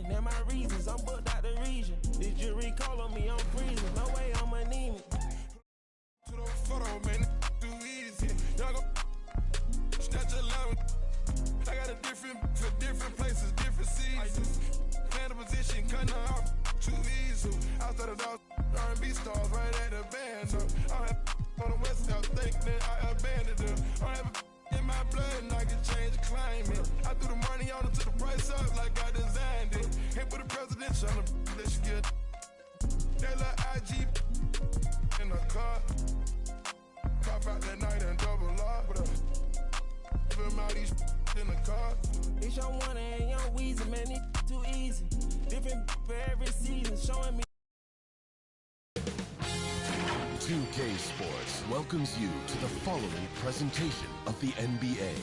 Now my reasons, I'm booked out the region. This jury call on me, I'm freezing. No way I'm anemic. To the photo, man, too easy. Y'all go snatch a line. I got a different for different places, different seasons. Plan a position, cutting off too easy. I started off R&B stars right at the band. I have on the west side, think that I abandoned them. I have in my blood and I can change the climate. I threw the money on it to the price up like I designed it. Ain't put a presidential on the that she get. That little IG in the car. Pop out that night and double R. Film out these in the car. It's your one and young Weezy, man, it too easy. Different for every season, showing me. 2K Sports welcomes you to the following presentation of the NBA.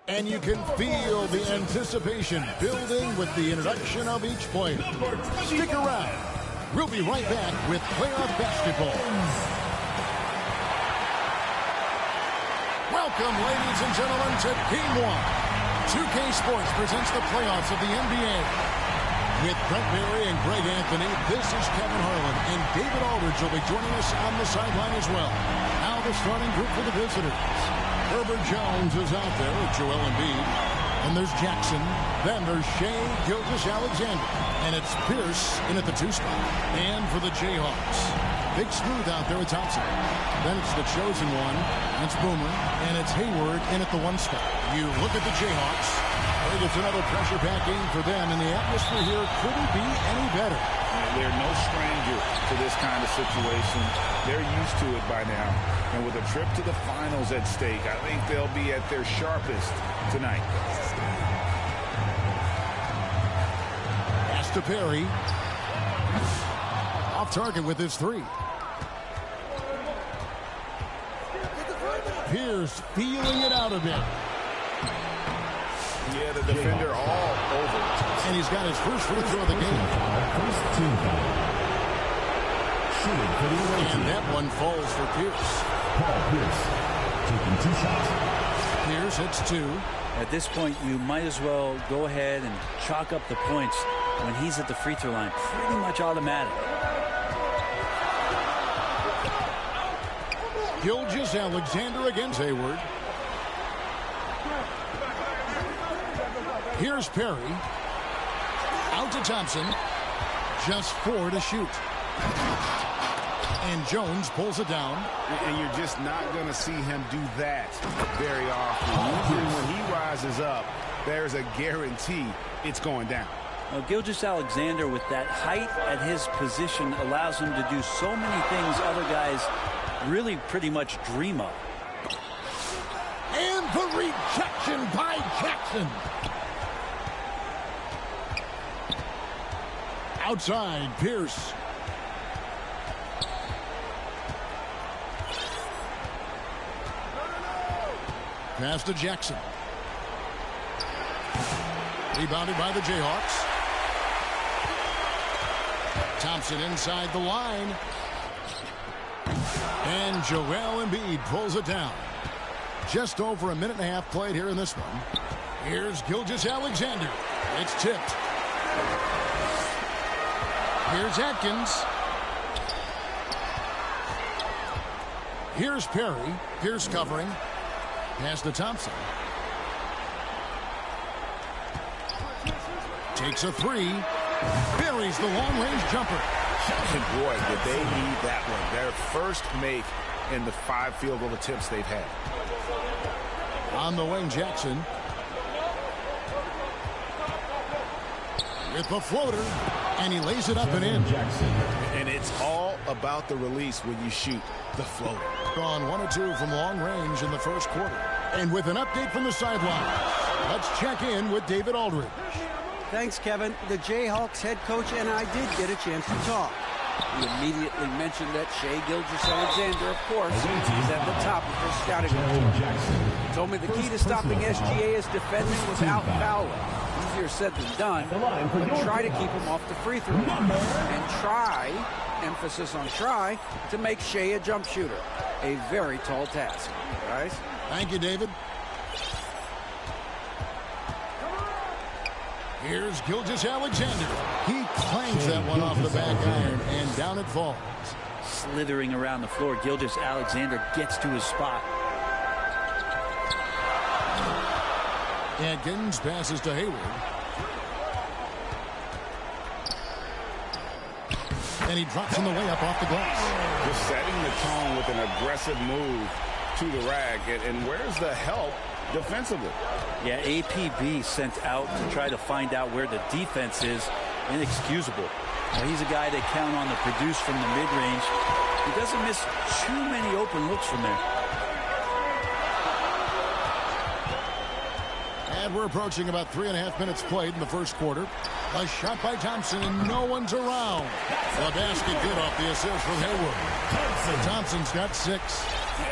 And you can feel the anticipation building with the introduction of each player. Stick around. We'll be right back with playoff basketball. Welcome, ladies and gentlemen, to Game 1. 2K Sports presents the playoffs of the NBA. With Brent Berry and Greg Anthony, this is Kevin Harlan, and David Aldridge will be joining us on the sideline as well. Now the starting group for the visitors. Herbert Jones is out there with Joel Embiid. And there's Jackson. Then there's Shea Gilgeous-Alexander. And it's Pierce in at the 2 spot. And for the Jayhawks, Big Smooth out there with Thompson. Then it's the chosen one. That's Boomer. And it's Hayward in at the 1 spot. You look at the Jayhawks. I think it's another pressure-packed game for them, and the atmosphere here couldn't be any better. They're no stranger to this kind of situation. They're used to it by now. And with a trip to the finals at stake, I think they'll be at their sharpest tonight. Pass to Perry. Off target with his 3. Pierce feeling it out a bit. Yeah, the defender all over. And he's got his first free throw of the game. And that one falls for Pierce. Paul Pierce taking 2 shots. Pierce hits 2. At this point, you might as well go ahead and chalk up the points when he's at the free throw line. Pretty much automatic. Gilgeous-Alexander against Hayward. Here's Perry. Out to Thompson. Just 4 to shoot. And Jones pulls it down. And you're just not going to see him do that very often. Usually when he rises up, there's a guarantee it's going down. Well, Gilgeous-Alexander, with that height at his position, allows him to do so many things other guys really pretty much dream of. And the rejection by Jackson. Outside, Pierce. Pass to Jackson. Rebounded by the Jayhawks. Thompson inside the line. And Joel Embiid pulls it down. Just over a minute and a half played here in this one. Here's Gilgeous-Alexander. It's tipped. Here's Atkins. Here's Perry. Here's covering. Pass to Thompson. Takes a 3. Buries the long-range jumper. And boy, did they need that one. Their first make in the 5 field goal attempts they've had. On the wing, Jackson. With the floater. And he lays it up and in. And it's all about the release when you shoot the floater. Gone 1 of 2 from long range in the first quarter. And with an update from the sideline, let's check in with David Aldridge. Thanks, Kevin. The Jayhawks head coach and I did get a chance to talk. He immediately mentioned that Shea Gilgeous-Alexander, of course, is at the top of his scouting report. He told me the key to stopping SGA is defending without fouling. Easier said than done, but try to keep him off the free throw line. And try, emphasis on try, to make Shea a jump shooter. A very tall task. Guys? Thank you, David. Here's Gilgeous-Alexander. He clangs that one off the back iron, and down it falls. Slithering around the floor, Gilgeous-Alexander gets to his spot. Adkins passes to Hayward. And he drops in the layup off the glass. Just setting the tone with an aggressive move to the rack. And where's the help defensively? Yeah, APB sent out to try to find out where the defense is. Inexcusable. Now, he's a guy they count on to produce from the mid-range. He doesn't miss too many open looks from there. And we're approaching about 3.5 minutes played in the first quarter. A shot by Thompson, and no one's around. The basket good off the assist from Hayward. Thompson's got 6.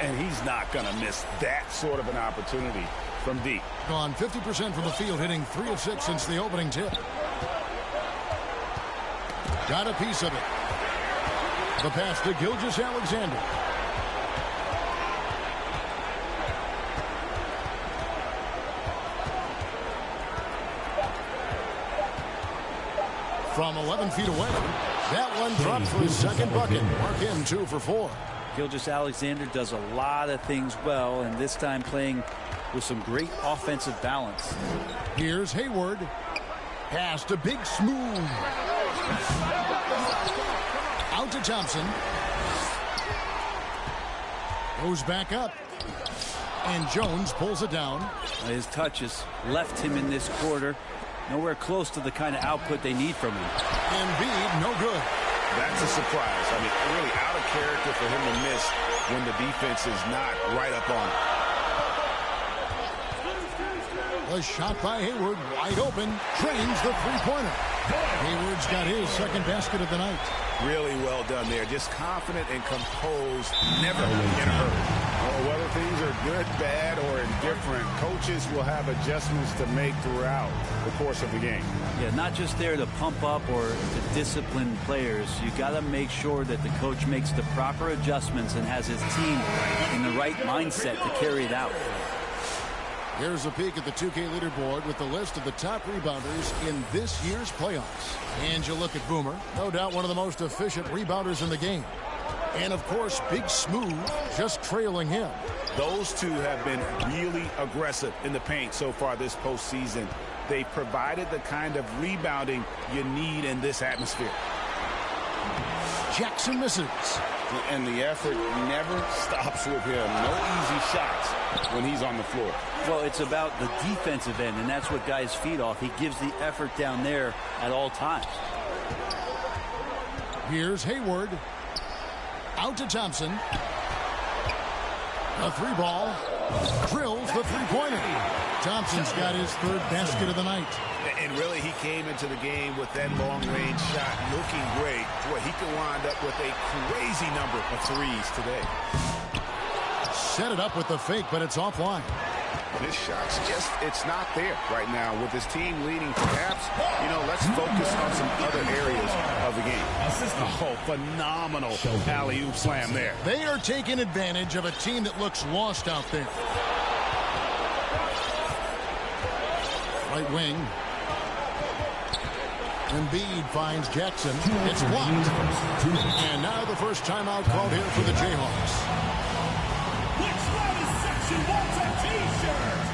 And he's not going to miss that sort of an opportunity from deep. Gone 50% from the field, hitting 3 of 6 since the opening tip. Got a piece of it. The pass to Gilgeous-Alexander. From 11 feet away, that one dropped for his second bucket. Mark him 2 for 4. Gilgeous-Alexander does a lot of things well, and this time playing with some great offensive balance. Here's Hayward. Pass to Big Smooth. Out to Thompson. Goes back up. And Jones pulls it down. His touches left him in this quarter. Nowhere close to the kind of output they need from him. Embiid, no good. That's a surprise. I mean, really out of character for him to miss when the defense is not right up on him. A shot by Hayward, wide open, drains the three-pointer. Hayward's got his second basket of the night. Really well done there. Just confident and composed, never in a hurry. Whether things are good, bad, or indifferent, coaches will have adjustments to make throughout the course of the game. Yeah, not just there to pump up or to discipline players. You got to make sure that the coach makes the proper adjustments and has his team in the right mindset to carry it out. Here's a peek at the 2K leaderboard with the list of the top rebounders in this year's playoffs. And you look at Boomer, no doubt one of the most efficient rebounders in the game. And, of course, Big Smooth just trailing him. Those two have been really aggressive in the paint so far this postseason. They provided the kind of rebounding you need in this atmosphere. Jackson misses. And the effort never stops with him. No easy shots when he's on the floor. Well, it's about the defensive end, and that's what guys feed off. He gives the effort down there at all times. Here's Hayward. Out to Thompson. A 3-ball. Drills the three-pointer. Thompson's got his third basket of the night. And really, he came into the game with that long-range shot looking great. Boy, he could wind up with a crazy number of threes today. Set it up with the fake, but it's offline. This shot's just, it's not there right now. With his team leading, perhaps, let's focus on some other areas of the game. Oh, phenomenal alley-oop slam there. They are taking advantage of a team that looks lost out there. Right wing. Embiid finds Jackson. It's blocked. And now the first timeout called here for the Jayhawks. Which one is section wants a t-shirt?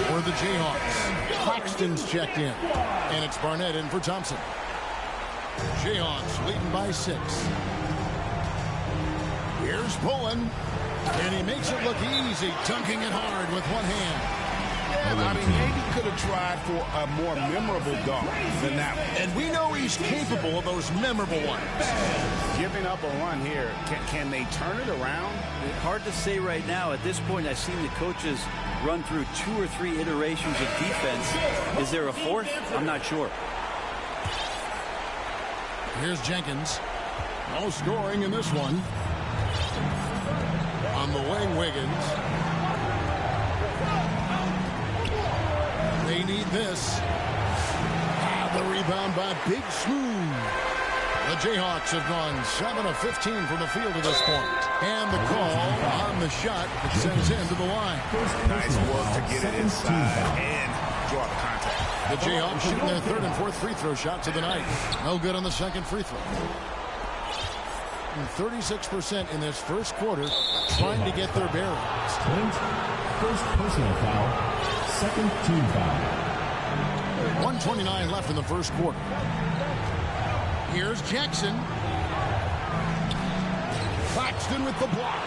For the Jayhawks, Claxton's checked in, and it's Barnett in for Thompson. Jayhawks leading by 6. Here's Bowen, and he makes it look easy, dunking it hard with one hand. Kev, I mean, maybe could have tried for a more memorable dunk than that one. And we know he's capable of those memorable ones. Giving up a run here, can they turn it around? Hard to say right now. At this point, I've seen the coaches run through 2 or 3 iterations of defense. Is there a fourth? I'm not sure. Here's Jenkins. No scoring in this one. On the wing, Wiggins. They need this. The rebound by Big Smooth. The Jayhawks have gone 7 of 15 from the field at this point. And the call on the shot that sends him to the line. Nice work to get it inside and draw the contact. The Jayhawks shooting their 3rd and 4th free throw shots of the night. No good on the 2nd free throw. And 36% in this first quarter trying to get their bearings. First personal foul. Second team foul. 1:29 left in the first quarter. Here's Jackson. Claxton with the block.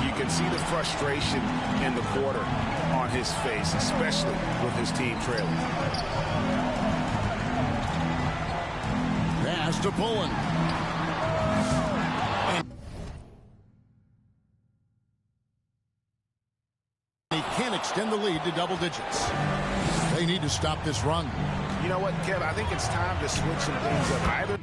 You can see the frustration in the quarter on his face, especially with his team trailing. Pass to Pullen. He can't extend the lead to double digits. They need to stop this run. You know what, Kev? I think it's time to switch some things up. Either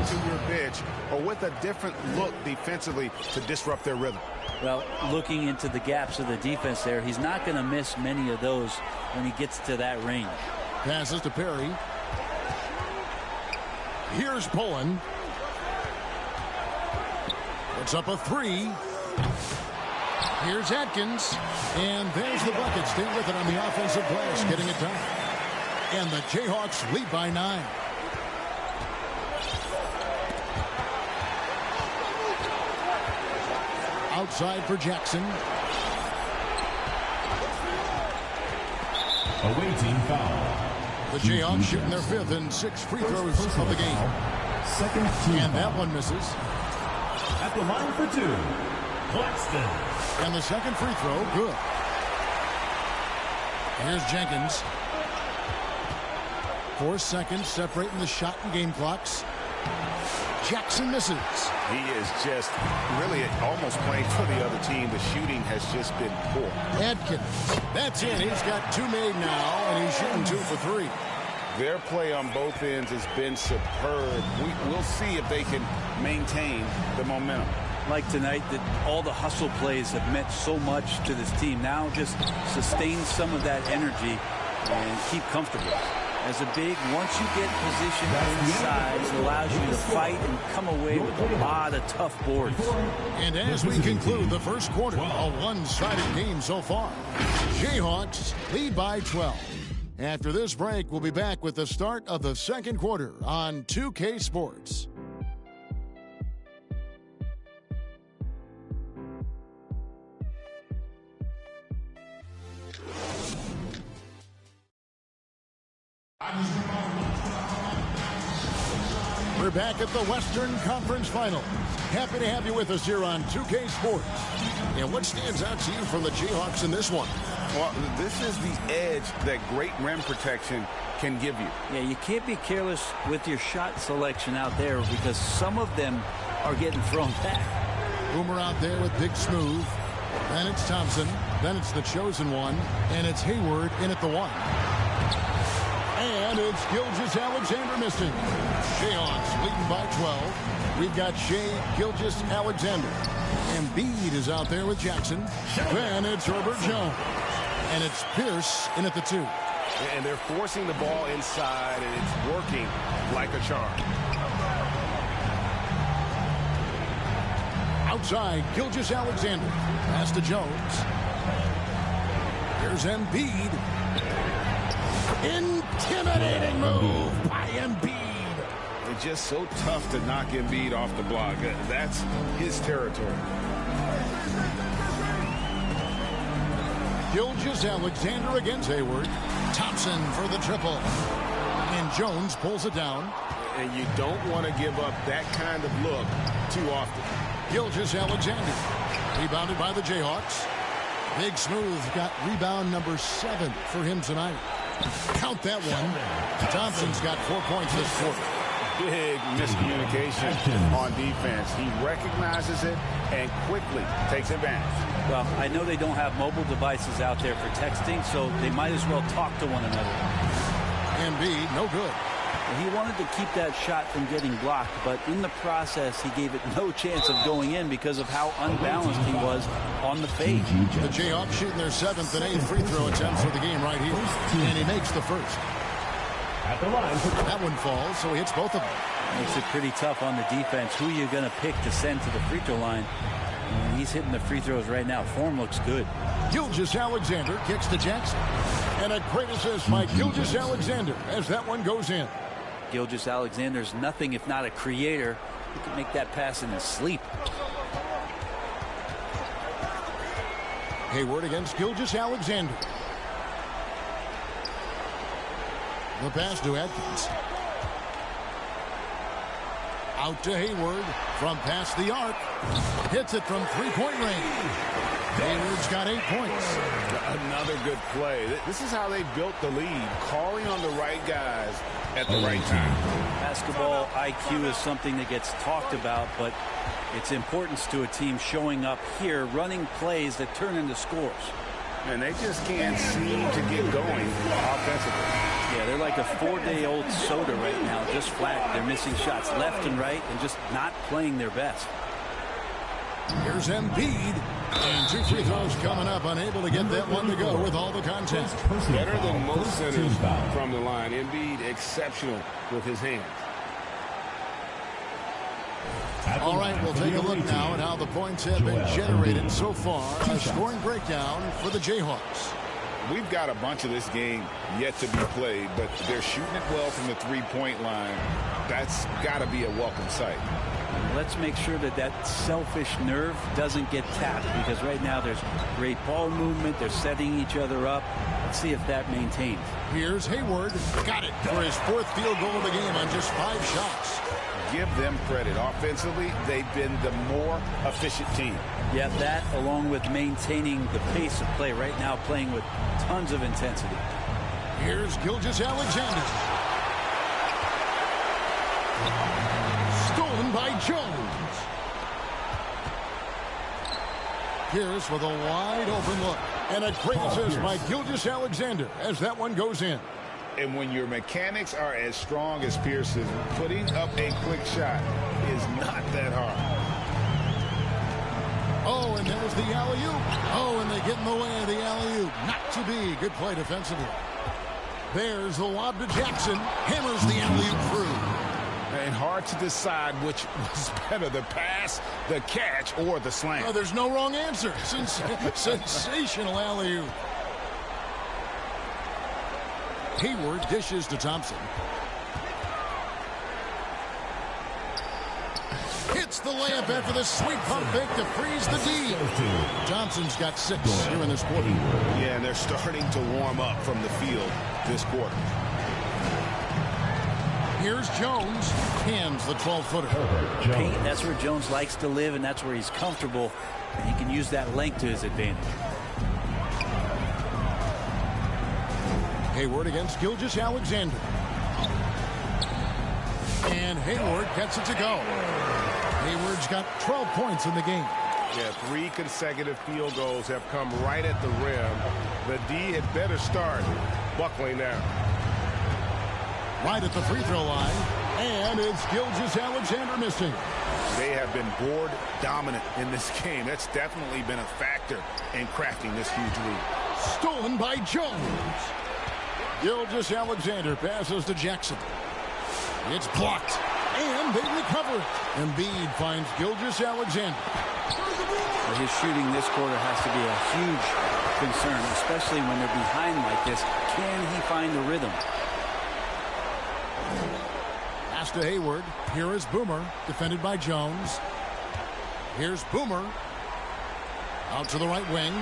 to your bench or with a different look defensively to disrupt their rhythm? Well, looking into the gaps of the defense there, he's not going to miss many of those when he gets to that range. Passes to Perry. Here's Pullen. Puts up a three. Here's Atkins. And there's the bucket. Stay with it on the offensive glass, getting it done. And the Jayhawks lead by 9. Outside for Jackson. Awaiting foul. The Jayhawks shooting their 5th and 6th free throws of the game. Second team And that foul. one misses. At the line for 2, Claxton. And the second free throw, good. Here's Jenkins. 4 seconds separating the shot and game clocks. Jackson misses. He is just really almost playing for the other team. The shooting has just been poor. Atkins. That's it. He's got 2 made now, and he's shooting 2 for 3. Their play on both ends has been superb. We'll see if they can maintain the momentum. Like tonight, that all the hustle plays have meant so much to this team. Now just sustain some of that energy and keep comfortable. As a big, once you get positioned inside, it allows you to fight and come away with a lot of tough boards. And as we conclude the first quarter, a one-sided game so far. Jayhawks lead by 12. After this break, we'll be back with the start of the second quarter on 2K Sports. We're back at the Western Conference Final. Happy to have you with us here on 2K Sports. And what stands out to you from the Jayhawks in this one? Well, this is the edge that great rim protection can give you. Yeah, you can't be careless with your shot selection out there because some of them are getting thrown back. Boomer out there with Big Smooth. Then it's Thompson. Then it's the chosen one. And it's Hayward in at the 1. And it's Gilgeous-Alexander missing. Jayhawks leading by 12. We've got Shea Gilgeous-Alexander. Embiid is out there with Jackson. Then it's Herbert Jones. And it's Pierce in at the 2. And they're forcing the ball inside, and it's working like a charm. Outside, Gilgeous-Alexander. Pass to Jones. Here's Embiid. Intimidating move by Embiid. It's just so tough to knock Embiid off the block. That's his territory. Gilgeous-Alexander against Hayward. Thompson for the triple. And Jones pulls it down. And you don't want to give up that kind of look too often. Gilgeous-Alexander. Rebounded by the Jayhawks. Big Smooth got rebound number 7 for him tonight. Count that one. Thompson's got 4 points this quarter. Big miscommunication on defense. He recognizes it and quickly takes advantage. Well, I know they don't have mobile devices out there for texting, so they might as well talk to one another. Embiid, no good. He wanted to keep that shot from getting blocked, but in the process, he gave it no chance of going in because of how unbalanced he was on the fade. The Jayhawks shooting their 7th and 8th free throw attempts for the game right here. And he makes the first. At the line. That one falls, so he hits both of them. Makes it pretty tough on the defense. Who you're going to pick to send to the free throw line. And he's hitting the free throws right now. Form looks good. Gilgeous-Alexander kicks to Jackson. And a great assist by Gilgeous-Alexander as that one goes in. Gilgeous-Alexander's nothing if not a creator. He can make that pass in his sleep. Hayward against Gilgeous-Alexander. The pass to Atkins. Out to Hayward from past the arc. Hits it from three-point range. Hayward's got 8 points. Another good play. This is how they built the lead, calling on the right guys at the right time. Basketball IQ is something that gets talked about, but its importance to a team showing up here, running plays that turn into scores. And they just can't seem to get going offensively. Yeah, they're like a 4-day-old soda right now, just flat. They're missing shots left and right and just not playing their best. Here's Embiid. And 2 free throws coming up, unable to get that one to go with all the contact. Better than most centers from the line. Embiid exceptional with his hands. All right, we'll take a look now at how the points have been generated so far. A scoring breakdown for the Jayhawks. We've got a bunch of this game yet to be played, but they're shooting it well from the three-point line. That's got to be a welcome sight. Let's make sure that that selfish nerve doesn't get tapped, because right now there's great ball movement. They're setting each other up. Let's see if that maintains. Here's Hayward. Got it for his 4th field goal of the game on just 5 shots. Give them credit. Offensively, they've been the more efficient team. Yeah, that along with maintaining the pace of play right now, playing with tons of intensity. Here's Gilgeous-Alexander. Stolen by Jones. Pierce with a wide open look. And a great assist by Gilgeous-Alexander as that one goes in. And when your mechanics are as strong as Pierce's, putting up a quick shot is not that hard. Oh, and there's the alley-oop. Oh, and they get in the way of the alley-oop. Not to be. Good play defensively. There's the lob to Jackson. Hammers the alley-oop through. And hard to decide which was better, the pass, the catch, or the slam. Oh, there's no wrong answer. Sensational alley-oop. Hayward dishes to Thompson. Hits the layup after the sweet pump fake to freeze the D. Thompson's got 6 here in this quarter. Yeah, and they're starting to warm up from the field this quarter. Here's Jones. Hands the 12-footer. Paint, that's where Jones likes to live, and that's where he's comfortable. And he can use that length to his advantage. Hayward against Gilgeous-Alexander. And Hayward gets it to go. Hayward's got 12 points in the game. Yeah, 3 consecutive field goals have come right at the rim. The D had better start buckling now. Right at the free throw line. And it's Gilgeous-Alexander missing. They have been board dominant in this game. That's definitely been a factor in crafting this huge lead. Stolen by Jones. Gilgeous-Alexander passes to Jackson. It's blocked. And they recover it. Embiid finds Gilgeous-Alexander. His shooting this quarter has to be a huge concern, especially when they're behind like this. Can he find the rhythm? Pass to Hayward. Here is Boomer, defended by Jones. Here's Boomer. Out to the right wing.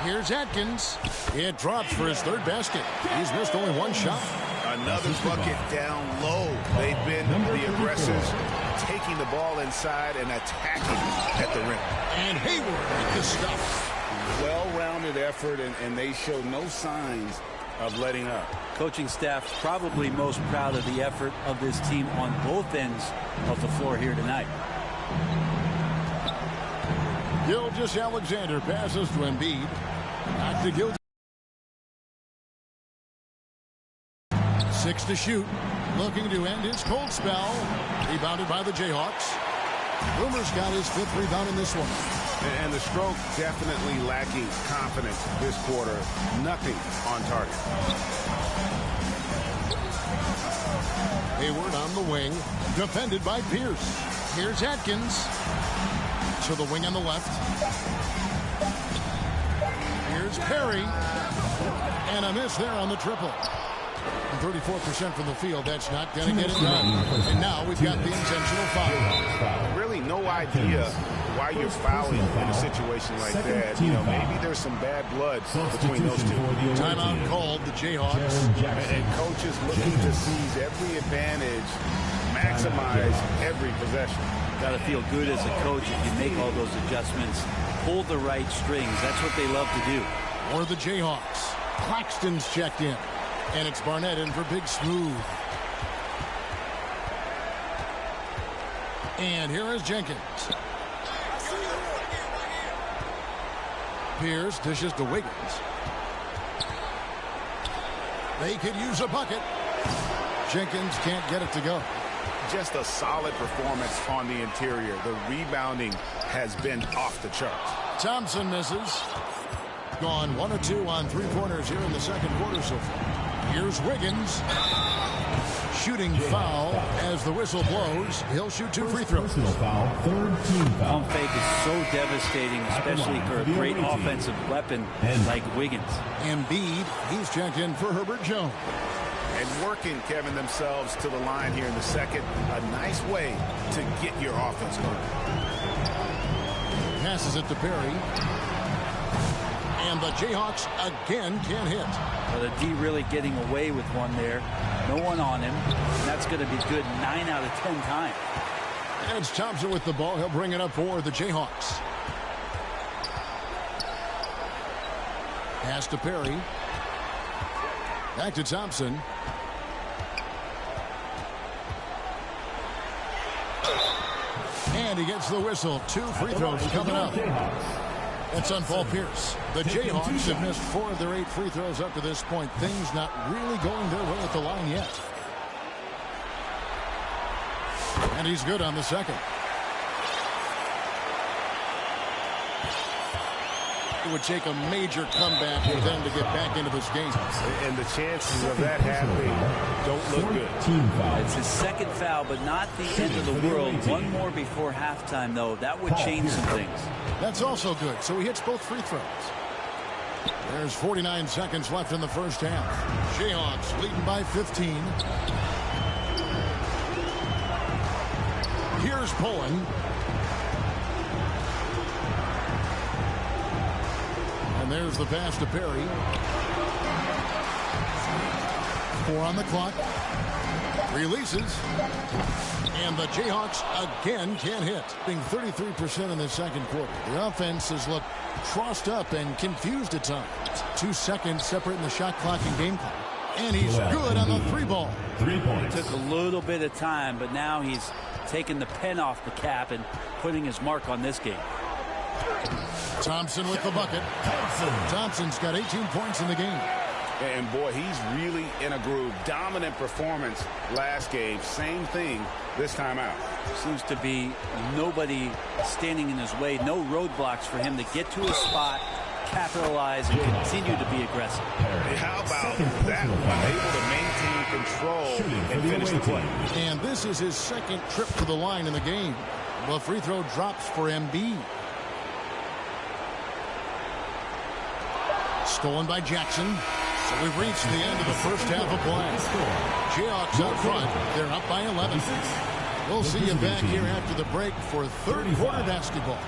Here's Atkins. It drops for his 3rd basket. He's missed only 1 shot. Another bucket down low. They've been the aggressors, taking the ball inside and attacking at the rim. And Hayward with the stuff. Well-rounded effort, and they show no signs of letting up. Coaching staff probably most proud of the effort of this team on both ends of the floor here tonight. Gilgeous-Alexander passes to Embiid. Back to Gilgeous. 6 to shoot. Looking to end his cold spell. Rebounded by the Jayhawks. Boomer's got his 5th rebound in this one. And the stroke definitely lacking confidence this quarter. Nothing on target. Hayward on the wing. Defended by Pierce. Here's Atkins. To the wing on the left. Here's Perry. And a miss there on the triple. 34% from the field. That's not going to get it done. And now we've got the intentional foul. Really no idea why you're fouling in a situation like that. You know, maybe there's some bad blood between those two. Timeout called the Jayhawks. And coaches looking to seize every advantage, maximize every possession. Got to feel good as a coach if you make all those adjustments. Pull the right strings. That's what they love to do. Or the Jayhawks. Claxton's checked in. And it's Barnett in for Big Smooth. And here is Jenkins. Pierce dishes to Wiggins. They could use a bucket. Jenkins can't get it to go. Just a solid performance on the interior. The rebounding has been off the charts. Thompson misses. Gone 1 of 2 on three-pointers here in the second quarter so far. Here's Wiggins. Shooting foul as the whistle blows. He'll shoot 2 free throws. Foul, third team foul. Pump fake is so devastating, especially for a great offensive weapon like Wiggins. Embiid, he's checked in for Herbert Jones. And working, Kevin, themselves to the line here in the second. A nice way to get your offense going. Passes it to Perry. And the Jayhawks again can't hit. Well, the D really getting away with one there. No one on him. And that's going to be good 9 out of 10 times. And it's Thompson with the ball. He'll bring it up for the Jayhawks. Pass to Perry. Back to Thompson. And he gets the whistle. 2 free throws coming up. That's on Paul Pierce. The Jayhawks have missed 4 of their 8 free throws up to this point. Things not really going their way at the line yet. And he's good on the second. It would take a major comeback for them to get back into this game. And the chances of that happening don't look good. It's his second foul, but not the end of the world. One more before halftime, though. That would change some things. That's also good. So he hits both free throws. There's 49 seconds left in the first half. Jayhawks leading by 15. Here's Pullen. And there's the pass to Perry. 4 on the clock. Releases. And the Jayhawks again can't hit. Being 33% in the second quarter. The offense has looked crossed up and confused at times. 2 seconds separating the shot clock and game clock. And he's good on the 3 ball. 3 points. It took a little bit of time, but now he's taking the pen off the cap and putting his mark on this game. Thompson with the bucket. Thompson's got 18 points in the game. And boy, he's really in a groove. Dominant performance last game. Same thing this time out. Seems to be nobody standing in his way. No roadblocks for him to get to his spot, capitalize, and continue to be aggressive. How about that one? Able to maintain control and finish the play. And this is his second trip to the line in the game. The free throw drops for Embiid. Stolen by Jackson. So we've reached the end of the first half of play. Jayhawks out front. They're up by 11. We'll see you back here after the break for third quarter basketball.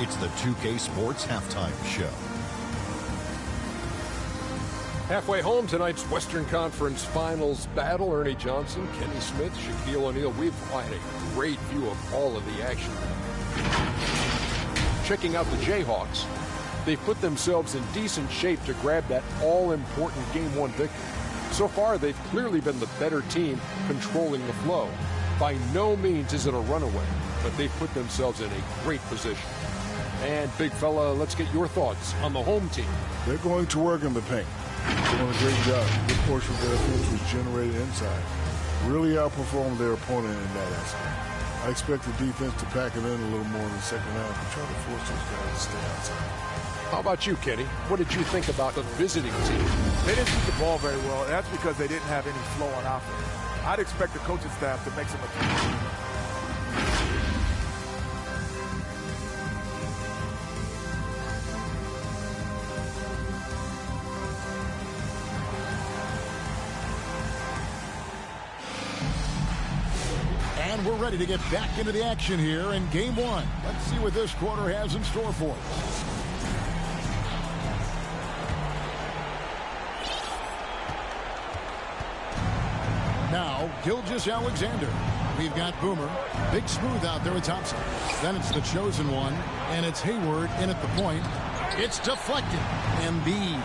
It's the 2K Sports Halftime Show. Halfway home, tonight's Western Conference Finals battle. Ernie Johnson, Kenny Smith, Shaquille O'Neal. We've had a great view of all of the action. Checking out the Jayhawks, they've put themselves in decent shape to grab that all-important Game 1 victory. So far, they've clearly been the better team controlling the flow. By no means is it a runaway, but they've put themselves in a great position. And, big fella, let's get your thoughts on the home team. They're going to work in the paint. They're doing a great job. A good portion of their offense was generated inside. Really outperformed their opponent in that aspect. I expect the defense to pack it in a little more in the second half and try to force those guys to stay outside. How about you, Kenny? What did you think about the visiting team? They didn't shoot the ball very well, and that's because they didn't have any flow on offense. I'd expect the coaching staff to make some adjustments. And we're ready to get back into the action here in Game 1. Let's see what this quarter has in store for us. Now, Gilgeous-Alexander. We've got Boomer. Big Smooth out there with Thompson. Then it's the chosen one, and it's Hayward in at the point. It's deflected. Embiid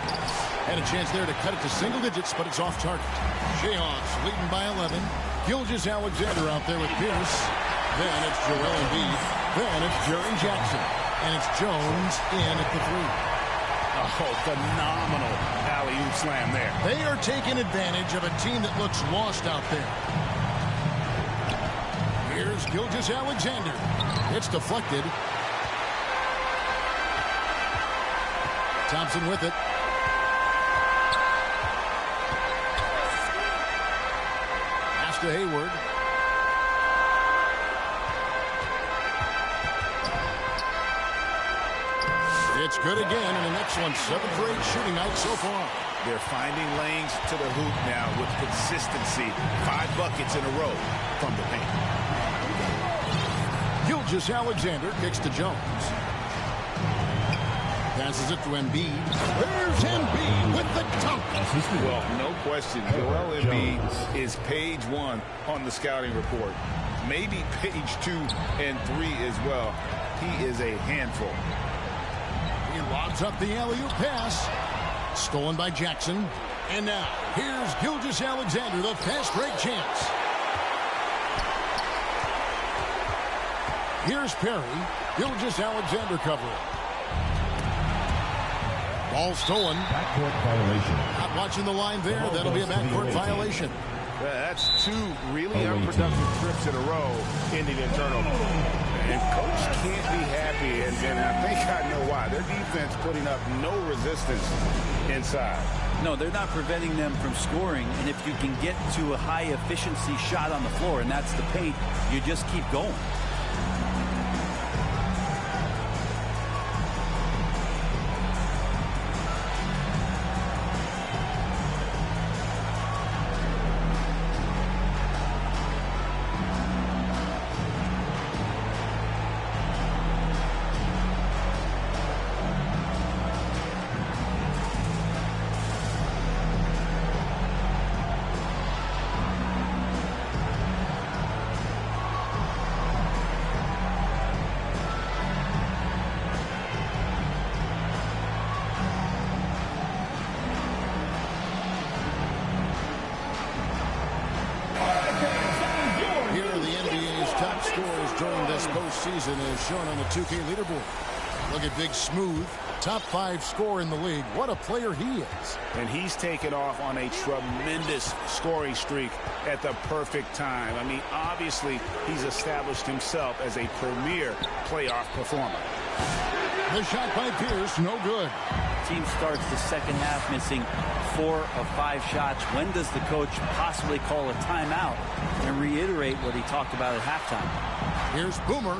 had a chance there to cut it to single digits, but it's off target. Jayhawks leading by 11. Gilgeous-Alexander out there with Pierce. Then it's Joel Embiid. Then it's Jaren Jackson. And it's Jones in at the 3. Oh, phenomenal alley-oop slam there. They are taking advantage of a team that looks lost out there. Here's Gilgeous-Alexander. It's deflected. Thompson with it. Pass to Hayward. It's good again, and an excellent 7 for 8 shooting night so far. They're finding lanes to the hoop now with consistency. 5 buckets in a row from the paint. Gilgeous-Alexander kicks to Jones. Passes it to Embiid. There's Embiid with the dunk. Well, no question, Joel Embiid is page 1 on the scouting report. Maybe page 2 and 3 as well. He is a handful. He lobs up the alley-oop pass. Stolen by Jackson. And now, here's Gilgeous-Alexander, the fast break chance. Here's Perry. Gilgeous-Alexander covering. Ball stolen. Backcourt violation. Not watching the line there. That'll be a backcourt violation. That's 2 really unproductive trips in a row ending in turnover. And coach can't be happy, and I think I know why. Their defense putting up no resistance inside. No, they're not preventing them from scoring, and if you can get to a high-efficiency shot on the floor, and that's the paint, you just keep going. Season is shown on the 2K leaderboard. Look at Big Smooth, top 5 scorer in the league. What a player he is. And he's taken off on a tremendous scoring streak at the perfect time. I mean, obviously, he's established himself as a premier playoff performer. The shot by Pierce, no good. Team starts the second half missing 4 of 5 shots. When does the coach possibly call a timeout and reiterate what he talked about at halftime? Here's Boomer.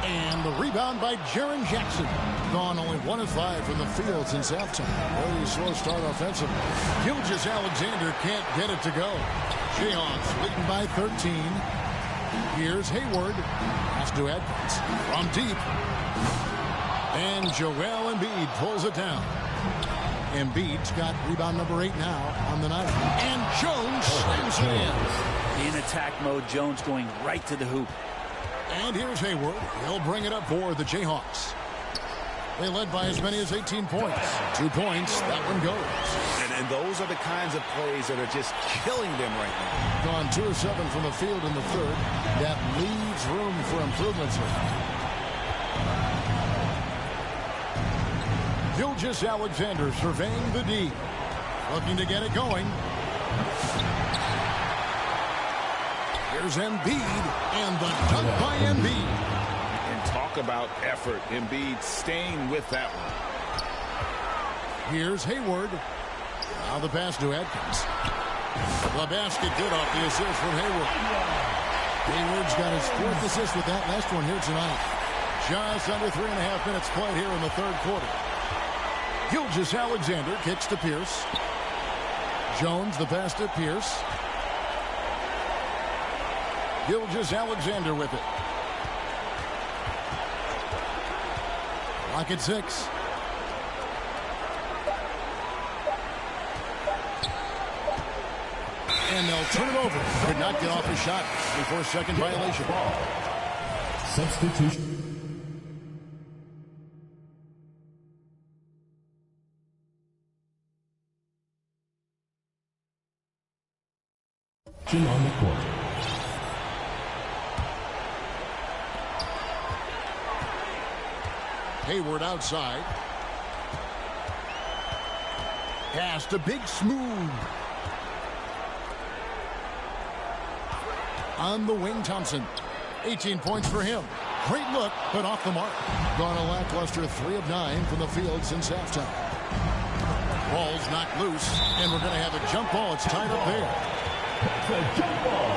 And the rebound by Jaren Jackson. Gone only 1 of 5 from the field since halftime. Very slow start offensively. Gilgeous-Alexander can't get it to go. Jayhawks leading by 13. Here's Hayward. Pass to Edmonds. From deep. And Joel Embiid pulls it down. Embiid's got rebound number 8 now on the night. And Jones slams it in. In attack mode, Jones going right to the hoop. And here's Hayward. He'll bring it up for the Jayhawks. They led by as many as 18 points. 2 points. That one goes. And those are the kinds of plays that are just killing them right now. Gone 2 of 7 from the field in the third. That leaves room for improvements here. Gilgeous-Alexander surveying the D. Looking to get it going. Here's Embiid, and the dunk by Embiid. And talk about effort. Embiid staying with that one. Here's Hayward. Now the pass to Atkins. The basket good off the assist from Hayward. Hayward's got his 4th assist with that last one here tonight. Just under 3.5 minutes played here in the third quarter. Gilgeous-Alexander kicks to Pierce. Jones, the pass to Pierce. Gilgeous-Alexander with it. Lock at 6. And they'll turn it over. Could not get off his shot before second violation. Substitution. On the court. Hayward outside. Pass to Big Smooth. On the wing, Thompson. 18 points for him. Great look, but off the mark. Gone a lackluster 3 of 9 from the field since halftime. Ball's knocked loose, and we're going to have a jump ball. It's tied up there. It's a jump ball.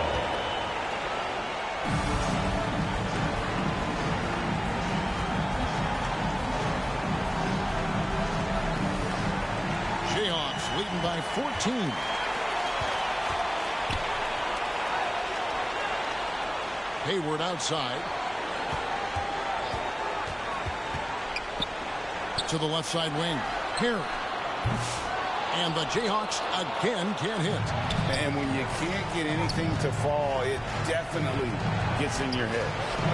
Jayhawks leading by 14. Hayward outside. To the left side wing. Here. And the Jayhawks again can't hit. And when you can't get anything to fall, it definitely gets in your head.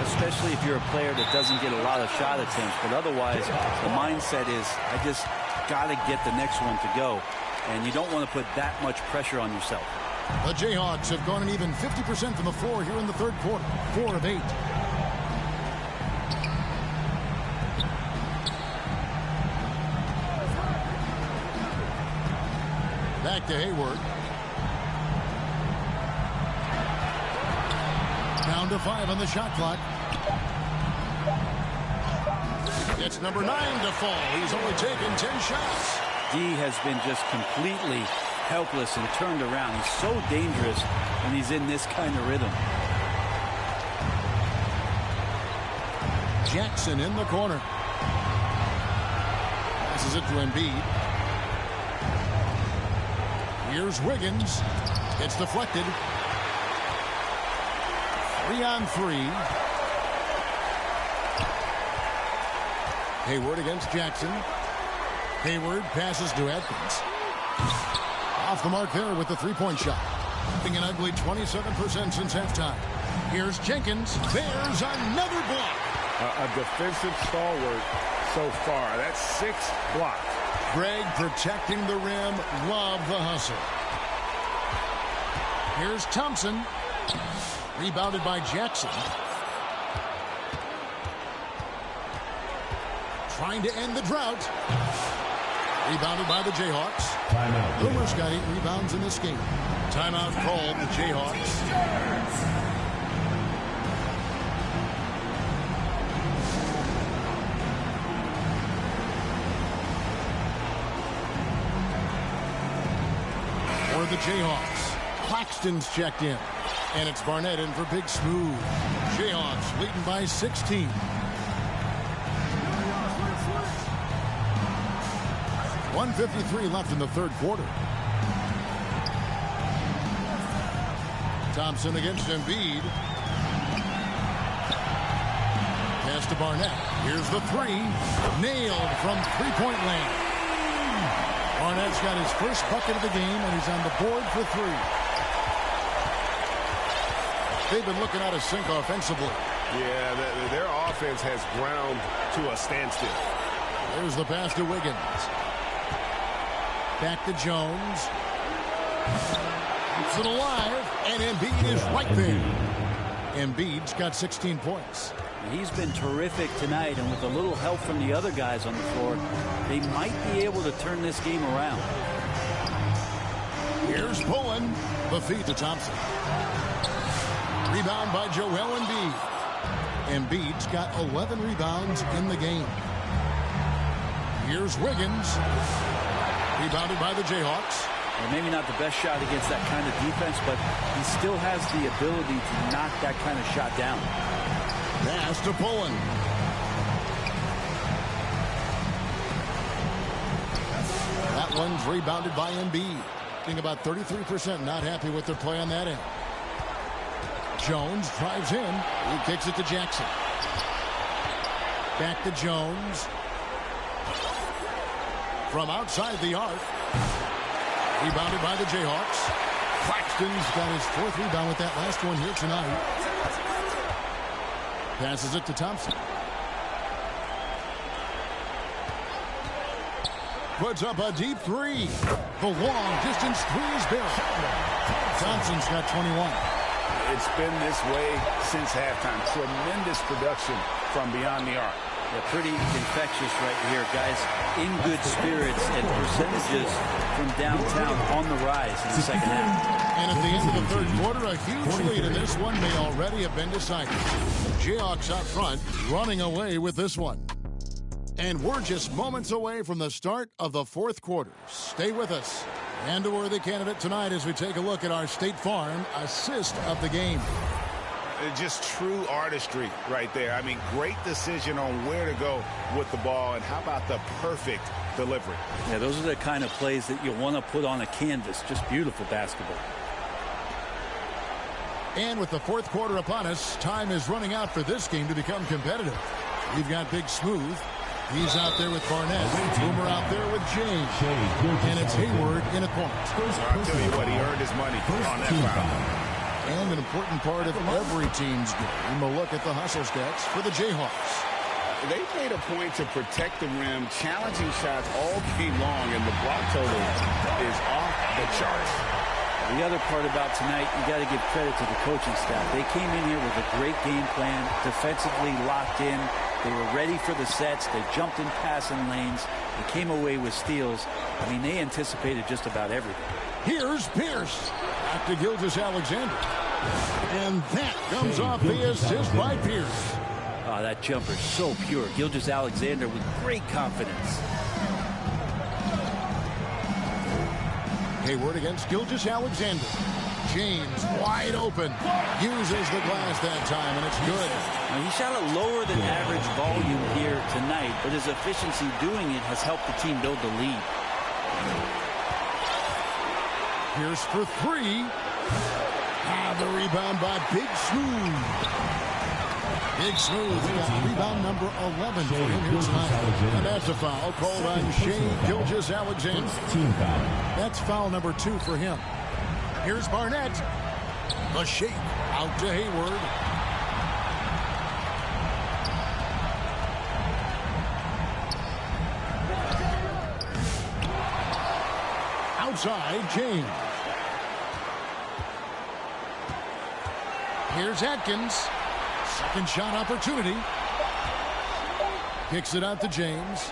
Especially if you're a player that doesn't get a lot of shot attempts. But otherwise, the mindset is, I just got to get the next one to go. And you don't want to put that much pressure on yourself. The Jayhawks have gone an even 50% from the floor here in the third quarter. 4 of 8. Back to Hayward. Down to 5 on the shot clock. It's number 9 to fall. He's only taken 10 shots. D has been just completely helpless and turned around. He's so dangerous when he's in this kind of rhythm. Jackson in the corner. Passes it to Embiid. Here's Wiggins. It's deflected. 3 on 3. Hayward against Jackson. Hayward passes to Atkins. Off the mark there with the three-point shot. Being an ugly 27% since halftime. Here's Jenkins. There's another block. A defensive stalwart so far. That's 6 blocks. Greg protecting the rim. Love the hustle. Here's Thompson. Rebounded by Jackson. Trying to end the drought. Rebounded by the Jayhawks. Timeout. Boomers got 8 rebounds in this game. Timeout called the Jayhawks. For the Jayhawks, Claxton's checked in. And it's Barnett in for Big Smooth. Jayhawks leading by 16. .153 left in the third quarter. Thompson against Embiid. Pass to Barnett. Here's the 3. Nailed from three-point land. Barnett's got his first bucket of the game, and he's on the board for 3. They've been looking out of sync offensively. Yeah, their offense has ground to a standstill. There's the pass to Wiggins. Back to Jones. Keeps it alive, and Embiid is right there. Embiid's got 16 points. He's been terrific tonight, and with a little help from the other guys on the floor, they might be able to turn this game around. Here's Pullen. The feed to Thompson. Rebound by Joel Embiid. Embiid's got 11 rebounds in the game. Here's Wiggins. Rebounded by the Jayhawks. Well, maybe not the best shot against that kind of defense, but he still has the ability to knock that kind of shot down. Pass to Pullen. That one's rebounded by Embiid. Being about 33%, not happy with their play on that end. Jones drives in. He kicks it to Jackson. Back to Jones. From outside the arc. Rebounded by the Jayhawks. Claxton's got his 4th rebound with that last one here tonight. Passes it to Thompson. Puts up a deep 3. The long distance 3 is barreled. Thompson's got 21. It's been this way since halftime. Tremendous production from beyond the arc. Yeah, pretty infectious right here. Guys in good spirits and percentages from downtown on the rise in the second half. And at the end of the third quarter, a huge lead in this one may already have been decided. Jayhawks out front, running away with this one. And we're just moments away from the start of the fourth quarter. Stay with us. And a worthy candidate tonight as we take a look at our State Farm assist of the game. Just true artistry right there. I mean, great decision on where to go with the ball, and how about the perfect delivery? Yeah, those are the kind of plays that you want to put on a canvas. Just beautiful basketball. And with the fourth quarter upon us, time is running out for this game to become competitive. We've got Big Smooth. He's out there with Barnett. Boomer out there with James. And it's Hayward in a corner. I'll tell you what, he earned his money on that foul. And an important part of every team's game, a look at the hustle stats for the Jayhawks. They made a point to protect the rim, challenging shots all game long, and the block total is off the charts. The other part about tonight, you got to give credit to the coaching staff. They came in here with a great game plan, defensively locked in. They were ready for the sets. They jumped in passing lanes. They came away with steals. I mean, they anticipated just about everything. Here's Pierce. Back to Gilgeous-Alexander. And that comes off the assist by Pierce. Oh, that jumper's so pure. Gilgeous-Alexander with great confidence. Hayward against Gilgeous-Alexander. James wide open. Uses the glass that time, and it's good. Now, he shot a lower than average volume here tonight, but his efficiency doing it has helped the team build the lead. Pierce for three. The rebound by Big Smooth. Big Smooth got rebound number 11 for him here tonight. And that's a foul called on Shea Gilgeous-Alexander. That's foul number 2 for him. Here's Barnett. The shake out to Hayward. Outside, James. Here's Atkins. Second shot opportunity. Kicks it out to James.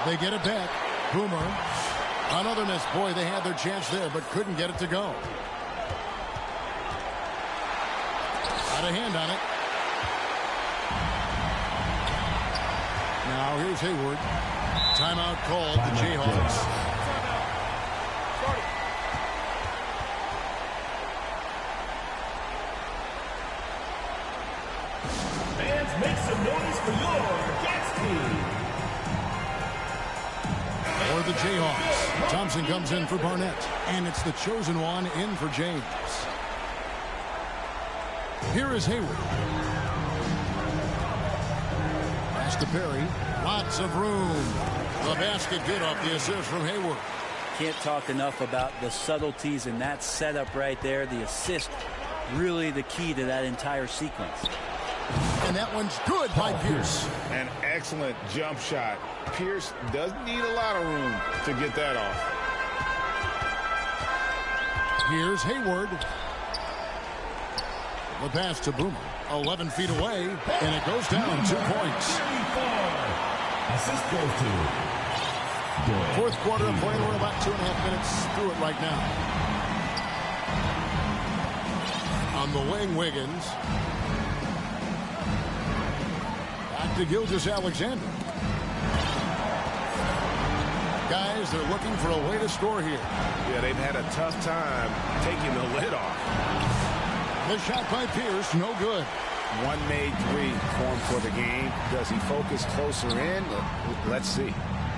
They get it back. Boomer. Another miss. Boy, they had their chance there, but couldn't get it to go. Got a hand on it. Now here's Hayward. Timeout called the Jayhawks. Fans, make some noise for your Jets team. For the Jayhawks, Thompson comes in for Barnett, and it's the chosen one in for James. Here is Hayward. Pass to Perry. Lots of room. The basket good off the assist from Hayward. Can't talk enough about the subtleties in that setup right there. The assist, really the key to that entire sequence. And that one's good by Pierce. An excellent jump shot. Pierce doesn't need a lot of room to get that off. Here's Hayward. The pass to Boomer. 11 feet away, and it goes down 2 points. Assist goes to Fourth quarter of play. We're about 2.5 minutes through it right now. On the wing, Wiggins. Back to Gilgeous-Alexander. Guys, they're looking for a way to score here. Yeah, they've had a tough time taking the lid off. The shot by Pierce, no good. One made three formed for the game. Does he focus closer in? Let's see.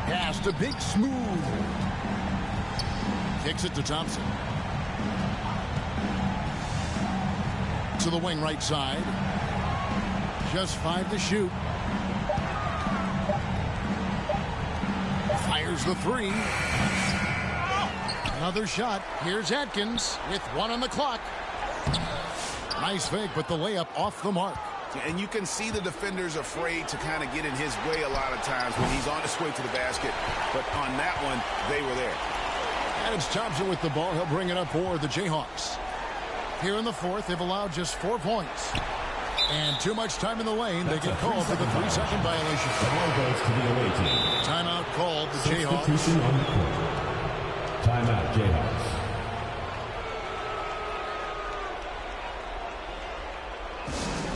Pass to Big Smooth. Kicks it to Thompson. To the wing right side. Just 5 to shoot. Fires the 3. Another shot. Here's Atkins with 1 on the clock. Nice fake, but the layup off the mark. And you can see the defenders afraid to kind of get in his way a lot of times when he's on his way to the basket. But on that one, they were there. And it's Thompson with the ball. He'll bring it up for the Jayhawks. Here in the fourth, they've allowed just 4 points. And too much time in the lane. They get called for the 3-second violation. The ball goes to the away team. Timeout called. The Jayhawks. Substitution on the court. Timeout, Jayhawks.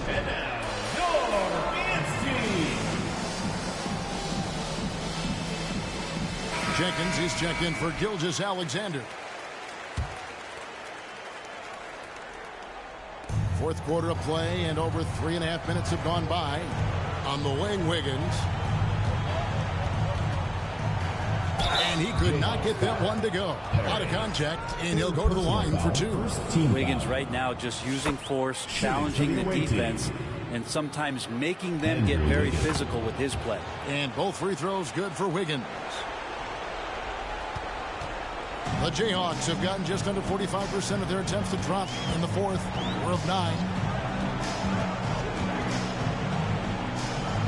And now, your dance team. Jenkins is checked in for Gilgeous-Alexander. Fourth quarter of play, and over 3.5 minutes have gone by. On the wing, Wiggins. And he could not get that one to go. Out of contact, and he'll go to the line for 2. Wiggins right now just using force, challenging the defense, and sometimes making them get very physical with his play. And both free throws good for Wiggins. The Jayhawks have gotten just under 45% of their attempts to drop in the fourth. We're of 9.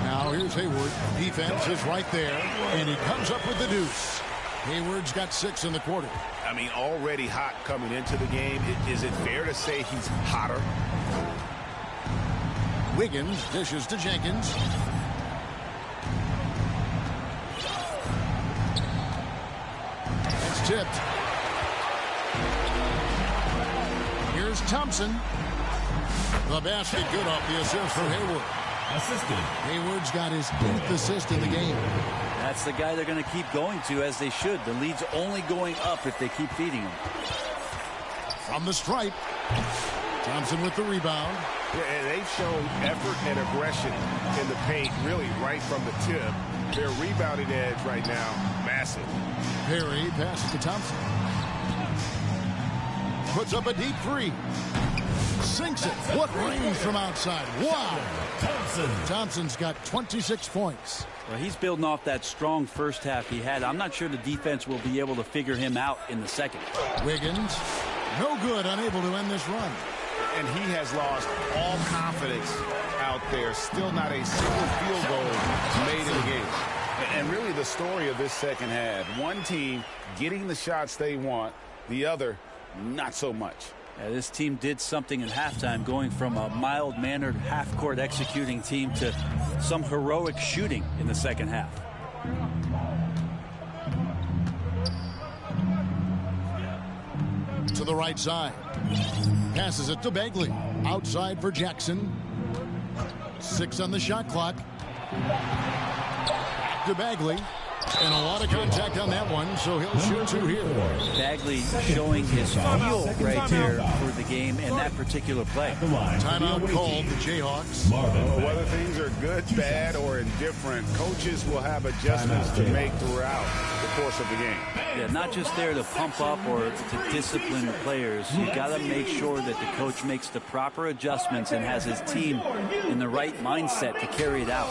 Now here's Hayward. Defense is right there, and he comes up with the deuce. Hayward's got 6 in the quarter. I mean, already hot coming into the game. Is it fair to say he's hotter? Wiggins dishes to Jenkins. It's tipped. Here's Thompson. The basket good off the assist from Hayward. Assisted. Hayward's got his 8th assist in the game. That's the guy they're going to keep going to, as they should. The lead's only going up if they keep feeding him. From the stripe. Thompson with the rebound. Yeah, and they've shown effort and aggression in the paint, really right from the tip. Their rebounding edge right now, massive. Perry passes to Thompson. Puts up a deep 3. Sinks it. What range from outside. Wow. Thompson's got 26 points. Well, he's building off that strong first half he had. I'm not sure the defense will be able to figure him out in the second. Wiggins, no good, unable to end this run. And he has lost all confidence out there. Still not a single field goal made in the game. And really the story of this second half, one team getting the shots they want, the other not so much. Yeah, this team did something in halftime, going from a mild-mannered half-court executing team to some heroic shooting in the second half. To the right side. Passes it to Bagley. Outside for Jackson. 6 on the shot clock. To Bagley. And a lot of contact on that one, so he'll shoot 2 here. Bagley showing his feel right there for the game and that particular play. Timeout called the Jayhawks. Whether things are good, bad, or indifferent, coaches will have adjustments to make throughout the course of the game. Yeah, not just there to pump up or to discipline the players. You got to make sure that the coach makes the proper adjustments and has his team in the right mindset to carry it out.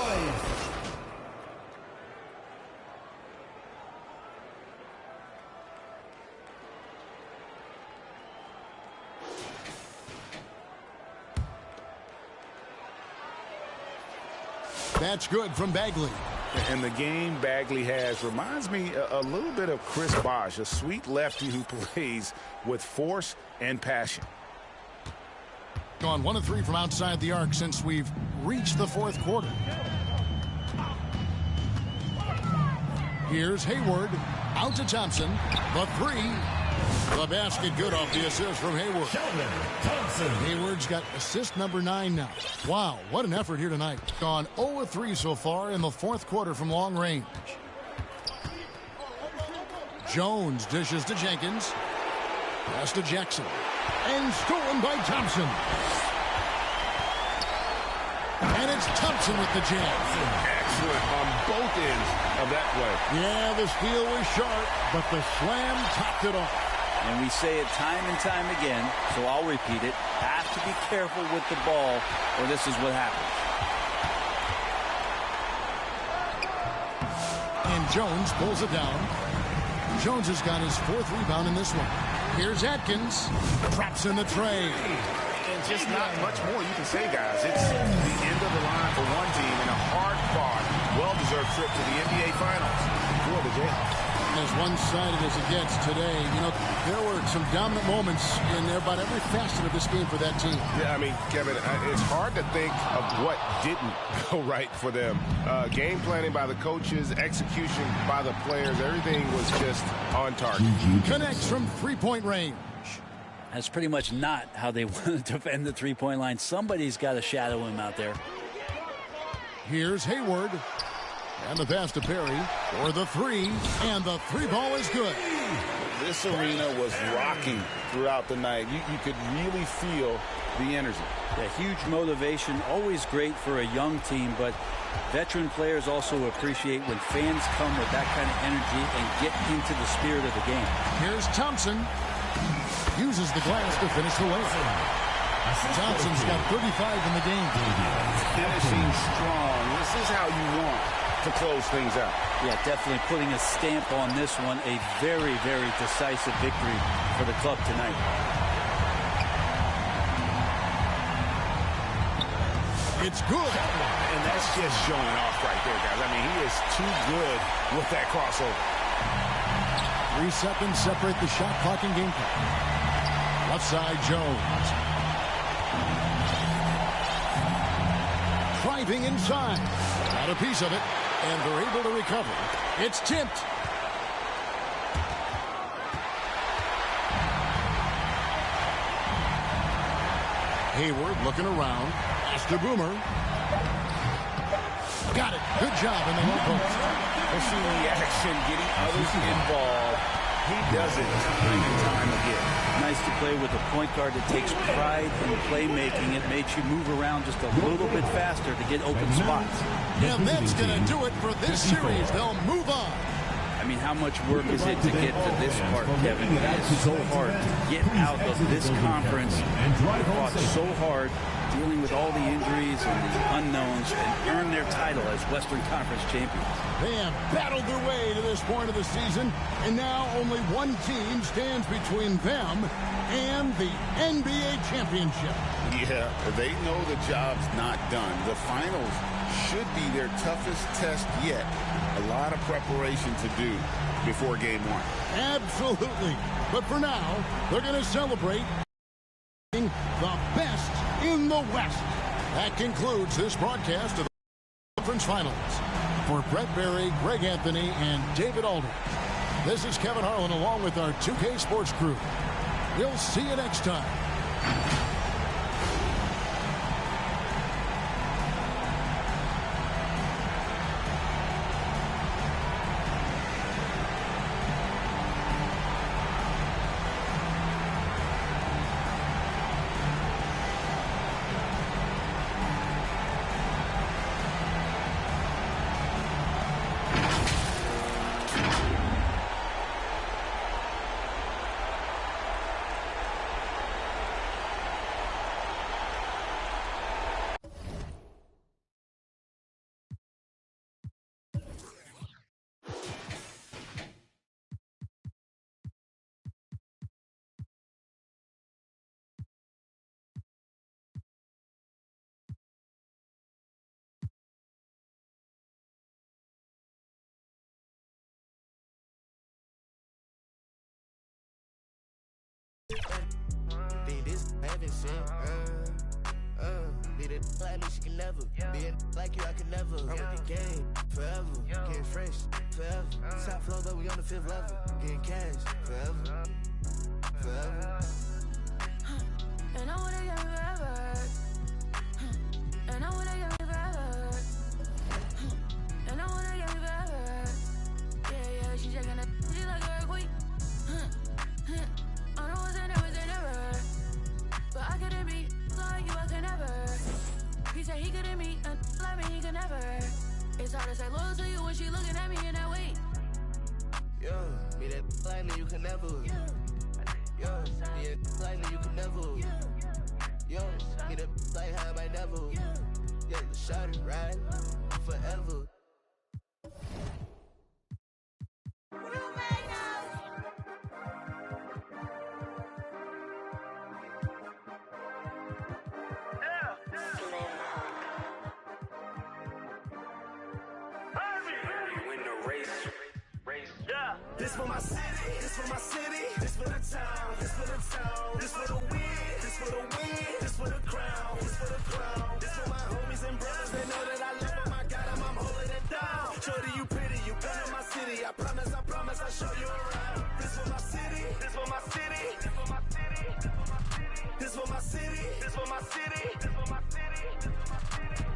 That's good from Bagley. And the game Bagley has reminds me a little bit of Chris Bosh, a sweet lefty who plays with force and passion. Gone 1 of 3 from outside the arc since we've reached the fourth quarter. Here's Hayward. Out to Thompson. The 3. The basket good off the assist from Hayward. Hayward's got assist number 9 now. Wow, what an effort here tonight. Gone 0 of 3 so far in the fourth quarter from long range. Jones dishes to Jenkins. Pass to Jackson. And stolen by Thompson. And it's Thompson with the jam. Excellent on both ends of that play. Yeah, the steal was sharp, but the slam topped it off. And we say it time and time again, so I'll repeat it. Have to be careful with the ball, or this is what happens. And Jones pulls it down. Jones has got his 4th rebound in this one. Here's Atkins. Traps in the tray. And just not much more you can say, guys. It's the end of the line for one team and a hard-fought, well-deserved trip to the NBA Finals for the Jayhawks. As one-sided as it gets today. You know, there were some dominant moments in there about every facet of this game for that team. Yeah, I mean, Kevin, it's hard to think of what didn't go right for them. Game planning by the coaches, execution by the players, everything was just on target. Connects from three-point range. That's pretty much not how they want to defend the three-point line. Somebody's got to shadow him out there. Here's Hayward. And the pass to Perry for the three. And the three ball is good. This arena was rocking throughout the night. You could really feel the energy. Yeah, huge motivation. Always great for a young team, but veteran players also appreciate when fans come with that kind of energy and get into the spirit of the game. Here's Thompson. Uses the glass to finish the layup. Thompson's got 35 in the game. Finishing strong. This is how you want to close things out. Yeah, definitely putting a stamp on this one. A very, very decisive victory for the club tonight. It's good. And that's just showing off right there, guys. I mean, he is too good with that crossover. 3 seconds separate the shot clock and game clock. Left side, Jones. Driving inside. Got a piece of it, and they're able to recover. It's tipped. Hayward looking around. Pass to Boomer. Got it. Good job in the low post. We're seeing the action, getting others involved. He does it time and time again. Nice to play with a point guard that takes pride in playmaking. It makes you move around just a little bit faster to get open spots. And that's going to do it for this series. They'll move on. I mean, how much work is it to get to this part, Kevin? It is so hard to get out of this conference. They fought so hard, dealing with all the injuries and the unknowns, and earn their title as Western Conference champions. They have battled their way to this point of the season, and now only one team stands between them and the NBA championship. Yeah, they know the job's not done. The finals should be their toughest test yet. A lot of preparation to do before game one. Absolutely. But for now, they're going to celebrate the best in the West. That concludes this broadcast of the Conference Finals. For Brett Berry, Greg Anthony, and David Aldridge, this is Kevin Harlan along with our 2K Sports crew. We'll see you next time. Think this heaven sent. Need a like me, she can never. Being like you, I can never. I'm with the game forever. Getting fresh forever. Top floor, but we on the 5th level. Getting cash forever. Forever. And I wanna get me forever. And I wanna get me forever. And I wanna get me forever. Yeah, she checking it. She like a queen. I know it's never. But I couldn't be like you, I could never. He said he couldn't meet and like me, he could never. It's hard to say loyal to you when she looking at me in that way. Yo, me that like me, you can never. Yo, me that like me, you can never. Yo, me that like how I might never. Yeah, the shot it right forever. Win the race. Yeah. This for my city, this for my city, this for the town, this for the town, this for the win, this for the win, this for the crown, this for the crown. This for my homies and brothers, they know that I love them. I got them, I'm holding it down. Shorty, you pretty, you come to my city. I promise, I'll show you around. This for my city, this for my city, this for my city, this for my city, this for my city, this for my city,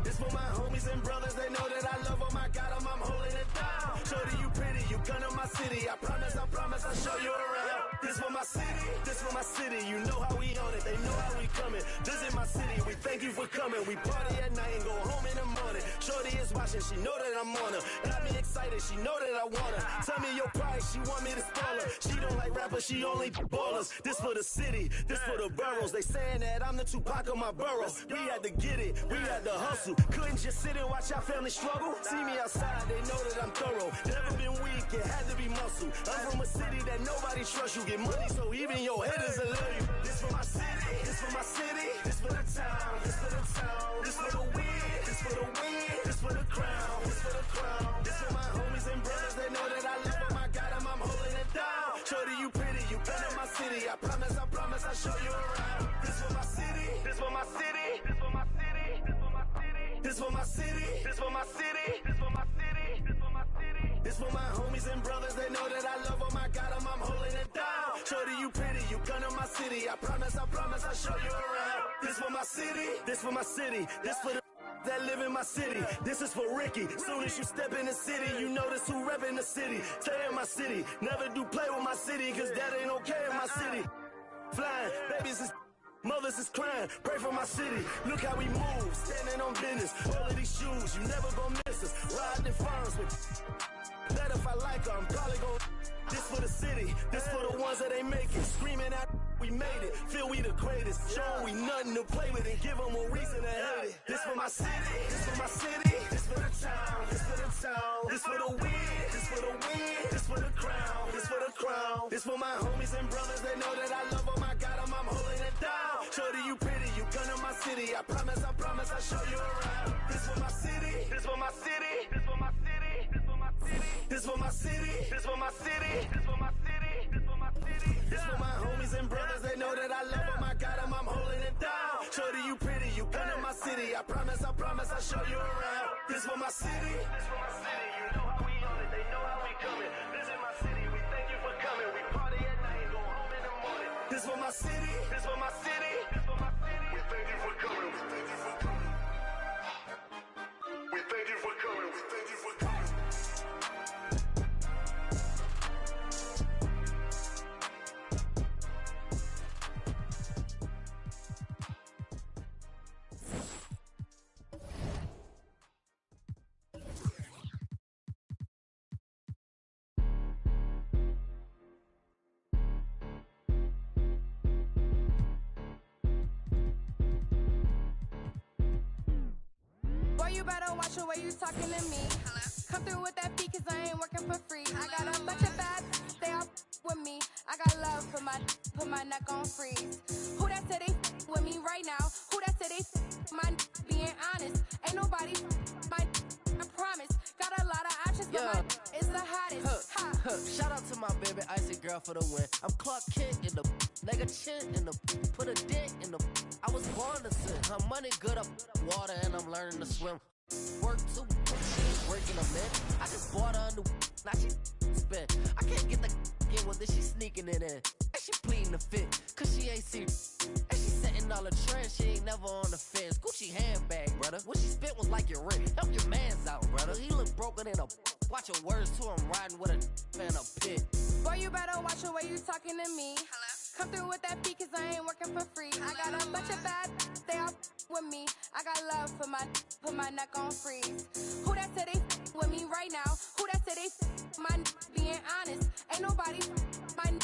this for my homies and brothers, they know that I love them. I got them, I'm holding it down. Shorty, you pretty, you come to my city. I promise, I'll show you around. This for my city, this for my city. You know how we on it, they know how we coming. Visit my city, we thank you for coming. We party at night and go home in the morning. Shorty is watching, she know that I'm on her. Got me excited, she know that I want her. Tell me your price, she want me to spoil her. She don't like rappers, she only ballers. This for the city, this for the boroughs. They saying that I'm the Tupac of my borough. We had to get it, we had to hustle. Couldn't just sit and watch our family struggle. See me outside, they know that I'm thorough. Never been weak, it had to be muscle. I'm from a city that nobody trusts you. Get money so even your haters will love you. This for my city, this for my city, this for the town, this for the town, this for the win, this for the win, this for the crown, this for the crown. This for my homies and brothers, they know that I love them. I got them, I'm holding it down. Shorty, you pretty, you come to my city. I promise, I'll show you around. This for my city, this for my city, this for my city, this for my city, this for my city, this for my city, this for my city, this for my homies and brothers, they know that I love them. I got them, I'm holding it down. Shorty, you pretty, you come to my city. I promise, I'll show you around. This for my city, this for my city, this for the that live in my city. This is for Ricky. Soon as you step in the city, you notice who reppin' the city. Stay in my city, never do play with my city, cause that ain't okay in my city. Flying, babies is mothers is crying, pray for my city. Look how we move, standing on business. All of these shoes, you never gon' miss us. Riding in farms with that if I like her, I'm probably gon' this for the city, this for the ones that ain't make it. Screaming out, we made it, feel we the greatest. Show we nothing to play with and give them a reason to hate it. This for my city, this for my city, this for the town, this for the town, this for the win, this for the win, this for the crown, this for the crown. This for my homies and brothers, they know that I love them. I got them, I'm holding it down. Shorty, you pretty, you come to my city. I promise, I'll show you around. This for my city, this for my city, this for my city, this for my city, this for my city, this for my city, this for my city, this for my city. This for my homies and brothers, they know that I love them. I got them, I'm holding it down. Shorty, you pretty, you come to my city. I promise, I'll show you around. This for my city, this for my city. You know how we on it, they know how we coming. Visit my city, we thank you for coming. We party at night and go home in the morning. This for my city, this for my city, this for my city. We thank you for coming, we thank you for coming. We thank you for coming, we thank you for coming. You better watch the way you talking to me. Hello? Come through with that fee, cause I ain't working for free. Hello? I got a bunch of bad, they all with me. I got love for put my neck on freeze. Who that said they with me right now? Who that said they my being honest? Ain't nobody my I promise. Got a lot of options, but my is the hottest. Shout out to my baby icy girl for the win. I'm Clark Kent in the nigga chin in the put a dent in the I was born to sin. Her money good up water and I'm learning to swim. Work too, she ain't working a man. I just bought her a new, now she spent. I can't get the in with this, she sneaking it in. And she pleading the fit, cause she ain't serious. And she setting all the trends, she ain't never on the fence. Gucci handbag, brother. What she spent was like your rent. Help your mans out, brother. He look broken in a watch your words too, I'm riding with a in a pit. Boy, you better watch the way you talking to me. Hello? Come through with that fee, cause I ain't working for free. Hello? I got a bunch of bad, they all with me. I got love for put my neck on freeze. Who that said they with me right now? Who that said they my being honest? Ain't nobody my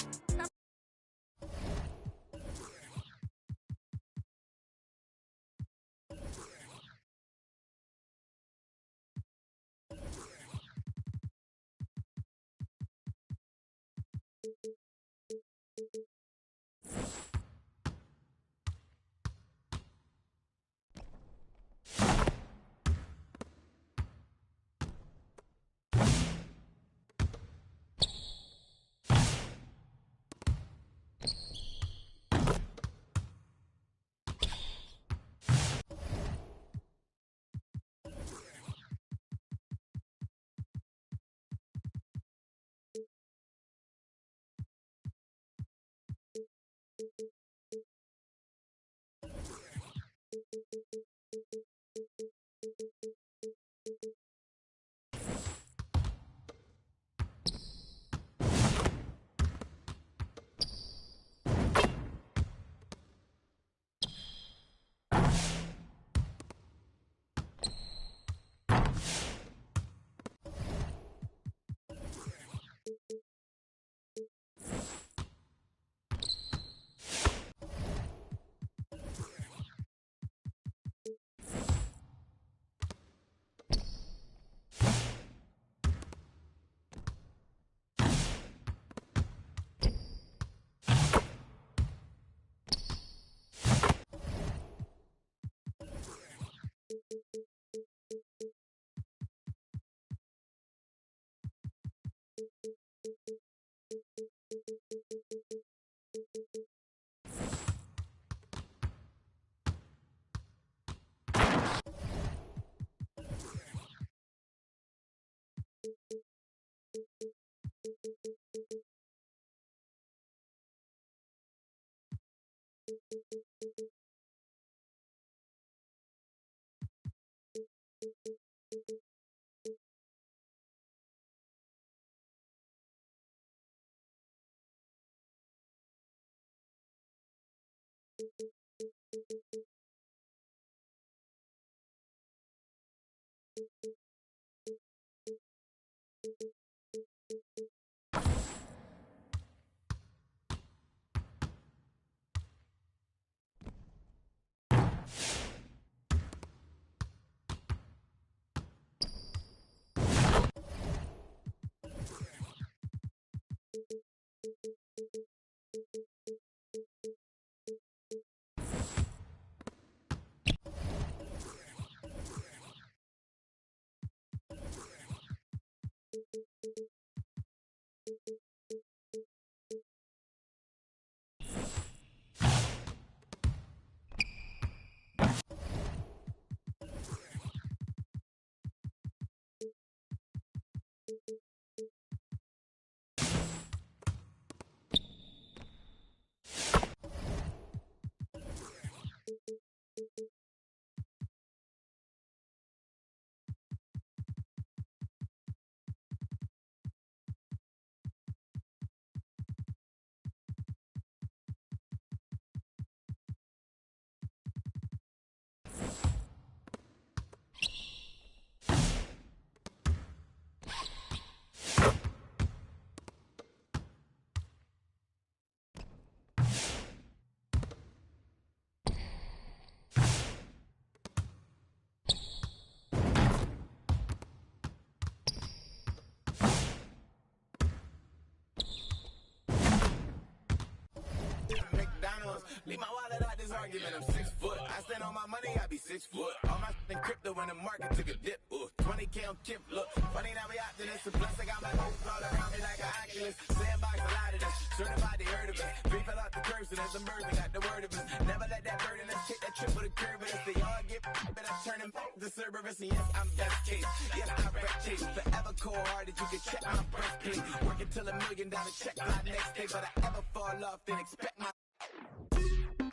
Leave my wallet out this argument, I'm 6 foot. I stand on my money, I be 6 foot. All my in crypto when the market took a dip. 20K on Kip, look. Funny that we optimists. Plus I got my hopes all around me like an Oculus. Sandbox a lot of this. Certified they heard of us. We fell out the curves and as a bird, they got the word of us. Never let that burden us take that trip with a curve with us. They all get but I turn them to Cerberus. And yes, I'm best case. Yes, I wreck chase. Forever cold hearted, you can check my breastplate. Working till $1 million check my next day. But I ever fall off, then expect my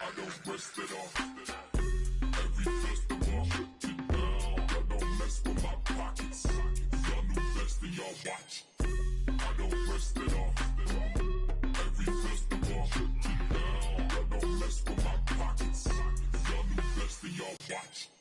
I don't rest it off. Every festival, shut it down. I don't mess with my pockets. Y'all new best in y'all watch. I don't rest it off. Every festival, shut it down. I don't mess with my pockets. Y'all new best in y'all watch.